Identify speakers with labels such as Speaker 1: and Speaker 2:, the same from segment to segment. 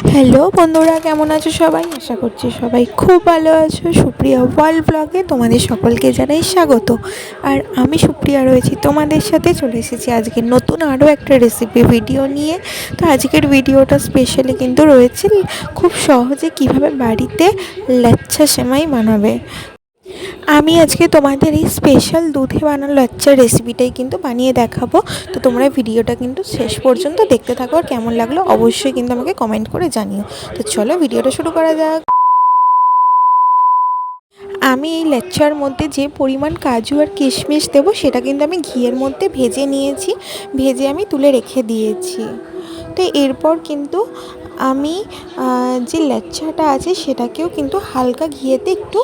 Speaker 1: Hello বন্ধুরা, কেমন আছো সবাই? আশা করছি সবাই খুব ভালো আছো। সুপ্রিয়া ওয়ার্ল্ড ব্লগে তোমাদের সকলকে জানাই স্বাগত। আর আমি সুপ্রিয়া রয়েছি তোমাদের সাথে, চলে এসেছি আজকে নতুন আরও একটা রেসিপি ভিডিও নিয়ে। তো আজকের ভিডিওটা স্পেশালি কিন্তু রয়েছে খুব সহজে কিভাবে বাড়িতে লাচ্ছা সেমাই বানাবে। আমি আজকে তোমাদের এই স্পেশাল দুধে বানানো লাচ্চার রেসিপিটাই কিন্তু বানিয়ে দেখাবো। তো তোমরা ভিডিওটা কিন্তু শেষ পর্যন্ত দেখতে থাকো, আর কেমন লাগলো অবশ্যই কিন্তু আমাকে কমেন্ট করে জানিও। তো চলো ভিডিওটা শুরু করা যাক। আমি এই লাচ্চার মধ্যে যে পরিমাণ কাজু আর কিশমিশ দেবো সেটা কিন্তু আমি ঘিয়ের মধ্যে ভেজে নিয়েছি, ভেজে আমি তুলে রেখে দিয়েছি। তো এরপর কিন্তু আমি যে লাচ্চাটা আছে সেটাকেও কিন্তু হালকা ঘিয়েতে একটু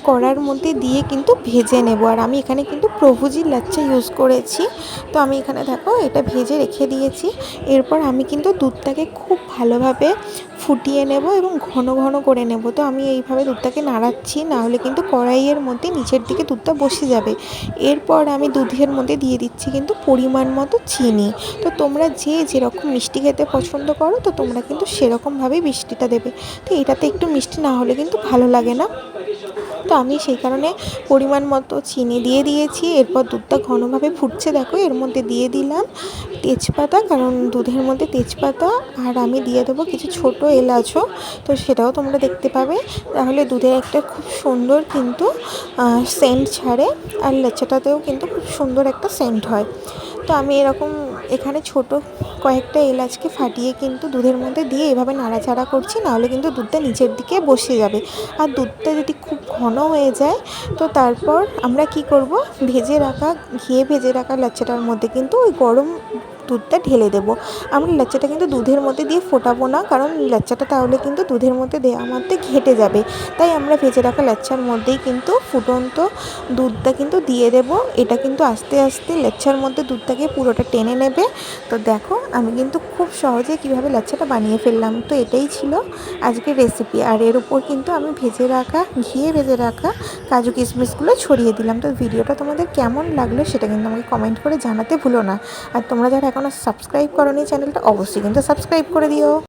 Speaker 1: কড়ার মধ্যে দিয়ে কিন্তু ভেজে নেব। আর আমি এখানে কিন্তু প্রভুজির লাচ্চা ইউজ করেছি। তো আমি এখানে দেখো এটা ভেজে রেখে দিয়েছি। এরপর আমি কিন্তু দুধটাকে খুব ভালোভাবে ফুটিয়ে নেব এবং ঘন ঘন করে নেব। তো আমি এইভাবে দুধটাকে নাড়াচ্ছি, না হলে কিন্তু কড়াইয়ের মধ্যে নিচের দিকে দুধটা বসে যাবে। এরপর আমি দুধের মধ্যে দিয়ে দিচ্ছি কিন্তু পরিমাণ মতো চিনি। তো তোমরা যে যেরকম মিষ্টি খেতে পছন্দ করো তো তোমরা কিন্তু সেরকমভাবেই মিষ্টিটা দেবে। তো এটাতে একটু মিষ্টি না হলে কিন্তু ভালো লাগে না। তো আমি সেই কারণে পরিমাণ মতো চিনি দিয়ে দিয়েছি। এরপর দুধটা ঘনভাবে ফুটছে, দেখো এর মধ্যে দিয়ে দিলাম তেজপাতা, কারণ দুধের মধ্যে তেজপাতা, আর আমি দিয়ে দেবো কিছু ছোট এলাচও। তো সেটাও তোমরা দেখতে পাবে, তাহলে দুধের একটা খুব সুন্দর কিন্তু সেন্ট ছাড়ে, আর লাচ্চাটাতেও কিন্তু খুব সুন্দর একটা সেন্ট হয়। তো আমি এরকম এখানে ছোট কয়েকটা এলাচকে ফাটিয়ে কিন্তু দুধের মধ্যে দিয়ে এভাবে নাড়াচাড়া করছি, নাহলে কিন্তু দুধটা নিচের দিকে বসে যাবে। আর দুধটা যদি খুব ঘন হয়ে যায় তো তারপর আমরা কি করব, ঘিয়ে ভেজে রাখা লাচ্চাটার মধ্যে কিন্তু ওই গরম দুধটা ঢেলে দেবো। আমরা লাচ্চাটা কিন্তু দুধের মধ্যে দিয়ে ফোটাবো না, কারণ লাচ্চাটা তাহলে কিন্তু দুধের মধ্যে দেওয়ার মধ্যে ঘেটে যাবে। তাই আমরা ভেজে রাখা লাচ্চার মধ্যেই কিন্তু ফুটন্ত দুধটা কিন্তু দিয়ে দেব। এটা কিন্তু আস্তে আস্তে লাচ্চার মধ্যে দুধটাকে পুরোটা টেনে নেবে। তো দেখো আমি কিন্তু খুব সহজে কীভাবে লাচ্চাটা বানিয়ে ফেললাম। তো এটাই ছিল আজকের রেসিপি। আর এর উপর কিন্তু আমি ঘিয়ে ভেজে রাখা কাজু কিশমিশগুলো ছড়িয়ে দিলাম। তো ভিডিওটা তোমাদের কেমন লাগলো সেটা কিন্তু আমাকে কমেন্ট করে জানাতে ভুলো না। আর তোমরা যারা এখনও সাবস্ক্রাইব করোনি চ্যানেলটা, অবশ্যই কিন্তু সাবস্ক্রাইব করে দিও।